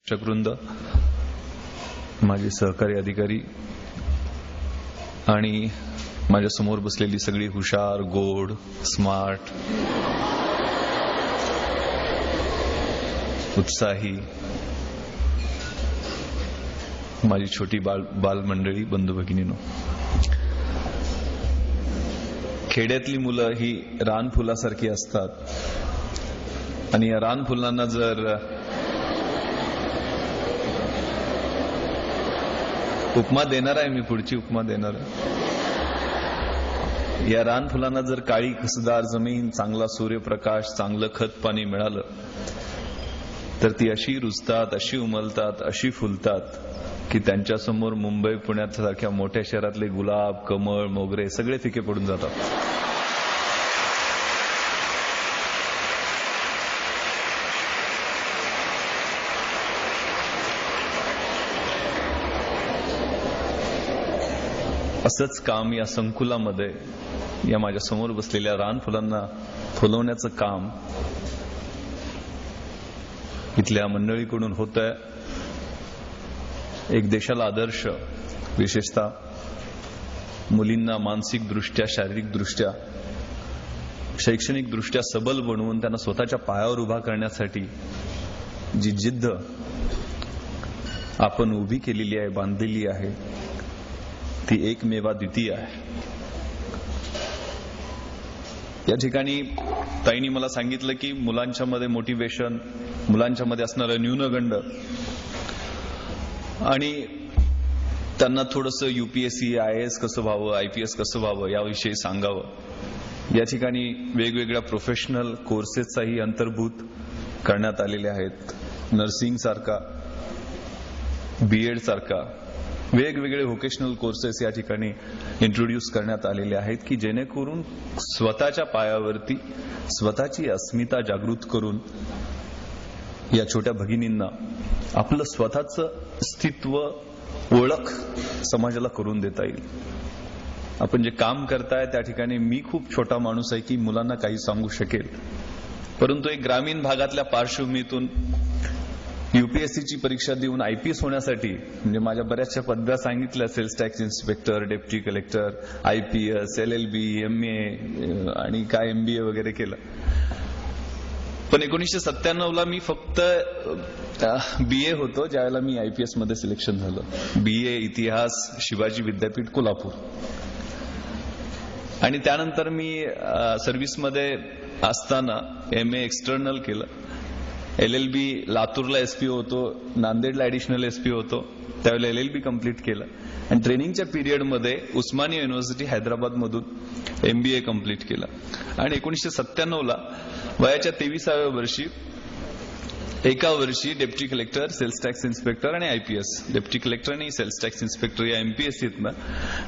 शिक्षकवृंद, माझे सहकारी अधिकारी आणि माझ्या समोर बसलेली सगळी हुशार, गोड, स्मार्ट, उत्साही माझी छोटी बालमंडळी, बंधू भगिनींनो, खेड्यातली मुलं ही रानफुलासारखी असतात आणि या रानफुलांना जर उपमा देणार आहे, मी पुढची उपमा देणार आहे. या रानफुलांना जर काळी कसदार जमीन, चांगला सूर्यप्रकाश, चांगलं खत पाणी मिळालं तर ती अशी रुजतात, अशी उमलतात, अशी फुलतात की त्यांच्यासमोर मुंबई, पुण्यासारख्या मोठ्या शहरातले गुलाब, कमळ, मोगरे सगळे फिके पडून जातात. असंच काम या संकुलामध्ये या माझ्या समोर बसलेल्या रानफुलांना फुलवण्याचं काम इथल्या मंडळीकडून होतंय. एक देशाला आदर्श, विशेषतः मुलींना मानसिक दृष्ट्या, शारीरिक दृष्ट्या, शैक्षणिक दृष्ट्या सबल बनवून त्यांना स्वतःच्या पायावर उभा करण्यासाठी जी जिद्द आपण उभी केलेली आहे, बांधलेली आहे, ती एकमेवा द्वितीय आहे. या ठिकाणी ताईंनी मला सांगितलं की मुलांच्या मध्ये मोटिवेशन, मुलांच्या मध्ये असणारं न्यूनगंड आणि त्यांना थोडंसं UPSC, IAS कसं व्हावं, IPS कसं व्हावं याविषयी सांगावं. या ठिकाणी वेगवेगळ्या प्रोफेशनल कोर्सेसचाही अंतर्भूत करण्यात आलेले आहेत. नर्सिंग सारखा, BEd सारखा वेगवेगळे व्होकेशनल कोर्सेस या ठिकाणी इंट्रोड्यूस करण्यात आलेले आहेत की जेणेकरून स्वतःच्या पायावरती स्वतःची अस्मिता जागृत करून या छोट्या भगिनींना आपलं स्वतःचं अस्तित्व, ओळख समाजाला करून देता येईल. आपण जे काम करताय त्या ठिकाणी मी खूप छोटा माणूस आहे की मुलांना काही सांगू शकेल, परंतु एक ग्रामीण भागातल्या पार्श्वभूमीतून UPSCची परीक्षा देऊन IPS होण्यासाठी, म्हणजे माझ्या बऱ्याचशा पदव्या सांगितल्या, sales tax inspector, deputy collector, IPS, LLB, MA आणि काय MBA वगैरे केलं. पण 1997ला मी फक्त BA होतो ज्यावेळेला मी IPS मध्ये सिलेक्शन झालं. BA इतिहास, शिवाजी विद्यापीठ, कोल्हापूर. आणि त्यानंतर मी सर्व्हिसमध्ये असताना MA एक्सटर्नल केलं. LLB लातूरला SP होतो, नांदेडला ऍडिशनल SP होतो, त्यावेळेला LLB कंप्लीट केलं आणि ट्रेनिंगच्या पिरियडमध्ये उस्मानिया युनिव्हर्सिटी हैदराबाद मधून MBA कंप्लीट केलं. आणि 1997ला वयाच्या 23व्या वर्षी एका वर्षी deputy collector, sales tax inspector आणि IPS, डेप्टी कलेक्टर आणि सेल्स टॅक्स इन्स्पेक्टर या MPSCतनं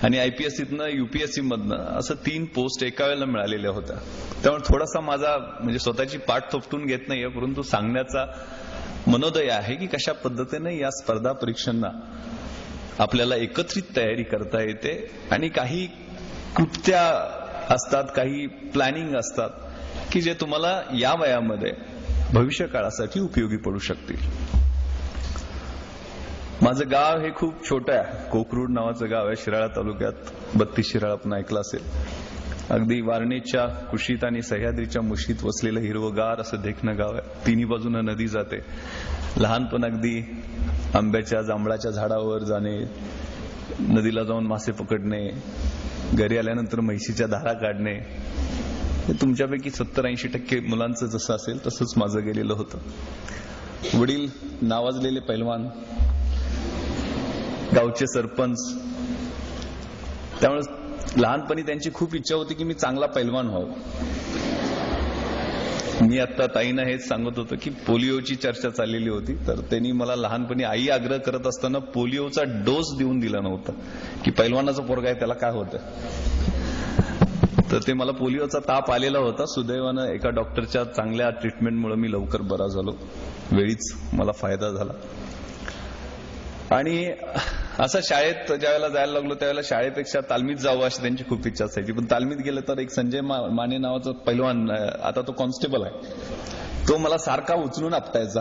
आणि IPSCतनं UPSC मधनं असं 3 पोस्ट एका वेळेला मिळालेल्या होत्या. त्यामुळे थोडासा माझा म्हणजे स्वतःची पाठ थोपटून घेत नाहीये, परंतु सांगण्याचा मनोदय आहे की कशा पद्धतीने या स्पर्धा परीक्षांना आपल्याला एकत्रित तयारी करता येते आणि काही कृत्या असतात, काही प्लॅनिंग असतात की जे तुम्हाला या वयामध्ये भविष्य काळासाठी उपयोगी पडू शकतील. माझं गाव हे खूप छोटं आहे. कोकरूड नावाचं गाव आहे शिराळा तालुक्यात. 32 शिराळा पण ऐकलं असेल. अगदी वारणेच्या कुशीत आणि सह्याद्रीच्या मुशीत वसलेलं हिरवगार असं देखणं गाव आहे. तिन्ही बाजूनं नदी जाते. लहानपण अगदी आंब्याच्या, जांभळाच्या झाडावर जाणे, नदीला जाऊन मासे पकडणे, घरी आल्यानंतर म्हैशीच्या धारा काढणे, तुमच्यापैकी 70-80% मुलांचं जसं असेल तसंच माझं गेलेलं होतं. वडील नावाजलेले पैलवान, गावचे सरपंच, त्यामुळे लहानपणी त्यांची खूप इच्छा होती की मी चांगला पैलवान व्हावं. मी आता ताईंना हेच सांगत होतो की पोलिओची चर्चा चाललेली होती, तर त्यांनी मला लहानपणी आई आग्रह करत असताना पोलिओचा डोस देऊन दिला नव्हता की पैलवानाचा पोरगा आहे त्याला काय होतं. तर ते मला पोलिओचा ताप आलेला होता. सुदैवानं एका डॉक्टरच्या चांगल्या ट्रीटमेंटमुळे मी लवकर बरा झालो. वेळीच मला फायदा झाला. आणि असं शाळेत ज्यावेळेला जायला लागलो त्यावेळेला शाळेपेक्षा तालमीत जावं अशी त्यांची खूप इच्छा असायची. पण तालमीत गेलं तर एक संजय माने नावाचा पैलवान, आता तो कॉन्स्टेबल आहे, तो मला सारखा उचलून आपटायचा.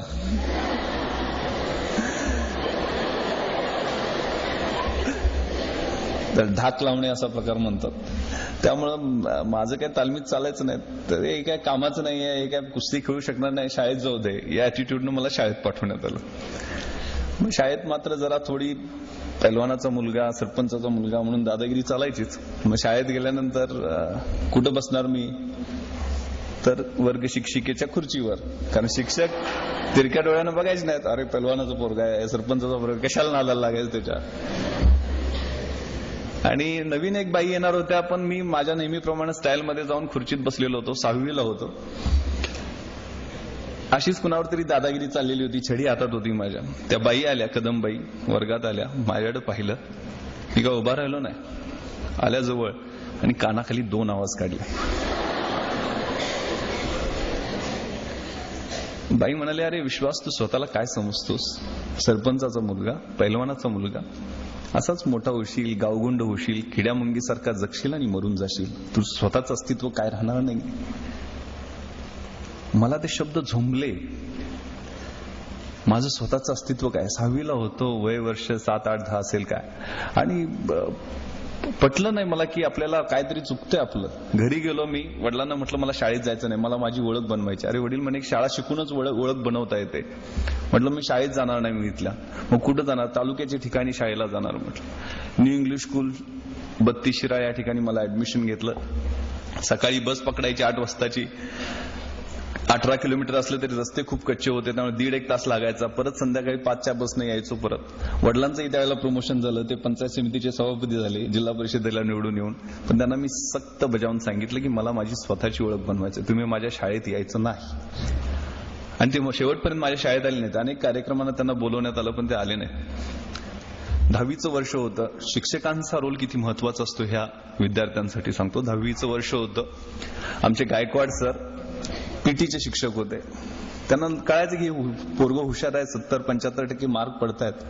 तर धाक लावणे असा प्रकार म्हणतात. त्यामुळं माझं काही तालमीत चालायचं नाही. तर हे काय कामाचं नाही आहे, हे काय कुस्ती खेळू शकणार नाही, शाळेत जाऊ दे या ऍटिट्यूडनं मला शाळेत पाठवण्यात आलं. मग शाळेत मात्र जरा थोडी पैलवानाचा मुलगा, सरपंचाचा मुलगा म्हणून दादागिरी चालायचीच. मग शाळेत गेल्यानंतर कुठं बसणार मी, तर वर्ग शिक्षिकेच्या खुर्चीवर. कारण शिक्षक तिरक्या डोळ्यानं बघायचे नाहीत, अरे पैलवानाचा पोरगा आहे, सरपंचाचा पोरगा, कशाला नादाला लागायचं त्याच्या. आणि नवीन एक बाई येणार होत्या, पण मी माझ्या नेहमीप्रमाणे स्टाईलमध्ये जाऊन खुर्चीत बसलेलो होतो, 6वीला होतो. अशीच कुणावर तरी दादागिरी चाललेली होती, छडी हातात होती माझ्या. त्या बाई आल्या, कदमबाई वर्गात आल्या, माझ्याकडे पाहिलं, मी का उभा राहिलो नाही, आल्या जवळ आणि कानाखाली 2 आवाज काढले. बाई म्हणाले, अरे विश्वास, तू स्वतःला काय समजतोस? सरपंचाचा मुलगा, पैलवानाचा मुलगा, असाच मोठा होशील, गावगुंड होशील, किड्यामुंगीसारखा जगशील आणि मरून जाशील. तू स्वतःच अस्तित्व काय राहणार नाही. मला ते शब्द झोंबले. माझं स्वतःचं अस्तित्व काय? 6वीला होतो, वय वर्ष 7, 8, 10 असेल काय. आणि पटलं नाही मला की आपल्याला काहीतरी चुकतंय आपलं. घरी गेलो मी, वडिलांना म्हटलं मला शाळेत जायचं नाही, मला माझी ओळख बनवायची. अरे वडील म्हणे शाळा शिकूनच ओळख बनवता येते. म्हटलं मी शाळेत जाणार नाही मी इथल्या. मग कुठं जाणार? तालुक्याच्या ठिकाणी शाळेला जाणार म्हटलं. न्यू इंग्लिश स्कूल 32 शिरा या ठिकाणी मला ऍडमिशन घेतलं. सकाळी बस पकडायची 8 वाजताची. 18 किलोमीटर असले तरी रस्ते खूप कच्चे होते, त्यामुळे 1.5-1 तास लागायचा. परत संध्याकाळी 5च्या बसने यायचो परत. वडिलांचंही त्यावेळेला प्रमोशन झालं, ते पंचायत समितीचे सभापती झाले, जिल्हा परिषदेला निवडून येऊन. पण त्यांना मी सक्त बजावून सांगितलं की मला माझी स्वतःची ओळख बनवायची, तुम्ही माझ्या शाळेत यायचं नाही. आणि ते शेवटपर्यंत माझ्या शाळेत आले नाहीत. अनेक कार्यक्रमांना त्यांना बोलवण्यात आलं, पण ते आले नाही. 10वीचं वर्ष होतं. शिक्षकांचा रोल किती महत्वाचा असतो ह्या विद्यार्थ्यांसाठी सांगतो. 10वीचं वर्ष होतं. आमचे गायकवाड सर पीटीचे शिक्षक होते. त्यांना कळायचं की पोरगं हुशार आहे, 70-75% मार्क पडतायत,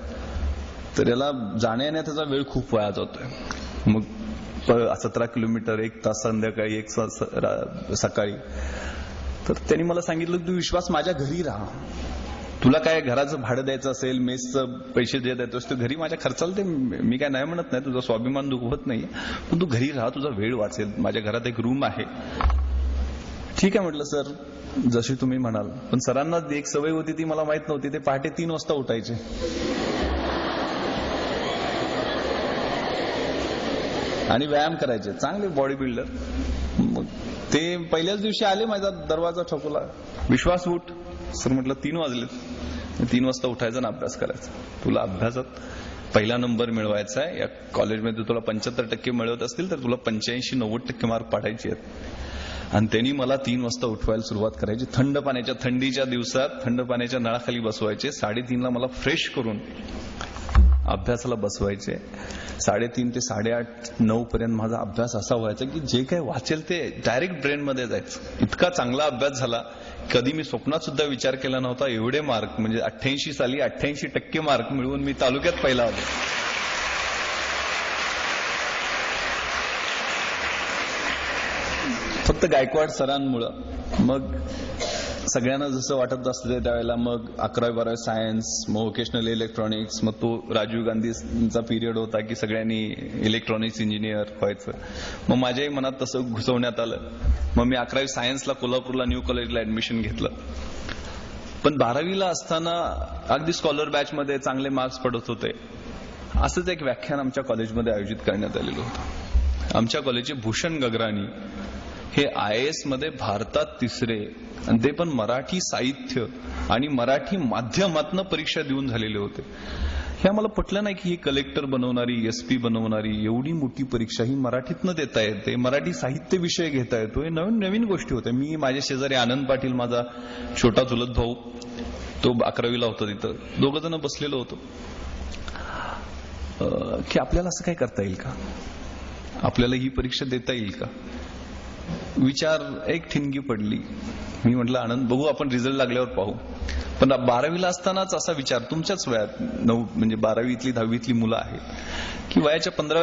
तर याला जाण्या येण्याचा वेळ खूप वाया जातोय. मग 17 किलोमीटर, 1 तास संध्याकाळी, 1 तास सकाळी. तर त्यांनी मला सांगितलं, तू विश्वास माझ्या घरी राहा, तुला काय घराचं भाडं द्यायचं असेल, मेसचं पैसे जे देतोस ते घरी माझ्या खर्चाला, ते मी काय नाही म्हणत नाही, तुझा स्वाभिमान दुखवत नाही, पण तू घरी राहा, तुझा वेळ वाचेल, माझ्या घरात एक रूम आहे. ठीक आहे म्हटलं सर, जशी तुम्ही म्हणाल. पण सरांना एक सवय होती, ती मला माहित नव्हती. ते पहाटे 3 वाजता उठायचे. आणि व्यायाम करायचे, चांगले बॉडी बिल्डर. मग ते पहिल्याच दिवशी आले, माझा दरवाजा ठोकला, विश्वास उठ. सर म्हटलं 3 वाजलेत. 3 वाजता उठायचा आणि अभ्यास करायचा. तुला अभ्यासात पहिला नंबर मिळवायचा आहे. या कॉलेजमध्ये तुला 75% मिळवत असतील तर तुला 85-90% मार्क पाडायचे आहेत. आणि त्यांनी मला 3 वाजता उठवायला सुरुवात करायची. थंड पाण्याच्या, थंडीच्या दिवसात थंड पाण्याच्या नळाखाली बसवायचे. 3:30ला मला फ्रेश करून अभ्यासाला बसवायचे. 3:30 ते 8:30-9 पर्यंत माझा अभ्यास असा व्हायचा की जे काही वाचेल ते डायरेक्ट ब्रेन मध्ये जायचं. इतका चांगला अभ्यास झाला, कधी मी स्वप्नात सुद्धा विचार केला नव्हता. एवढे मार्क, म्हणजे 88 साली 88% मार्क मिळवून मी तालुक्यात पहिला आलो. फक्त गायकवाड सरांमुळं. मग सगळ्यांना जसं वाटत असतं त्यावेळेला मग 11वी-12वी सायन्स, मग व्होकेशनल इलेक्ट्रॉनिक्स, मग तो राजीव गांधींचा पिरियड होता की सगळ्यांनी इलेक्ट्रॉनिक्स इंजिनियर व्हायचं. मग माझ्याही मनात तसं घुसवण्यात आलं. मग मी 11वी सायन्सला कोल्हापूरला न्यू कॉलेजला ऍडमिशन घेतलं. पण 12वीला असताना अगदी स्कॉलर बॅचमध्ये चांगले मार्क्स पडत होते. असंच एक व्याख्यान आमच्या कॉलेजमध्ये आयोजित करण्यात आलेलं होतं. आमच्या कॉलेजचे भूषण गगराणी हे IAS मध्ये भारतात 3रे, आणि ते पण मराठी साहित्य आणि मराठी माध्यमातनं परीक्षा देऊन झालेले होते. हे आम्हाला पटलं नाही की ही कलेक्टर बनवणारी, SP बनवणारी एवढी मोठी परीक्षा ही मराठीतनं देता येते, मराठी साहित्य विषय घेता येतो. हे नवीन नवीन गोष्टी होत्या. मी, माझ्या शेजारी आनंद पाटील, माझा छोटा चुलत भाऊ, तो 11वीला होता, तिथं 2 जण बसलेलो होतो. की आपल्याला असं काय करता येईल का, आपल्याला ही परीक्षा देता येईल का, विचार एक ठिणगी पडली. मी म्हटलं आनंद, बघू आपण रिझल्ट लागल्यावर पाहू. पण 12वीला असतानाच असा विचार, तुमच्याच वयात, म्हणजे 12वीतली 10वीतली मुलं आहेत की वयाच्या 15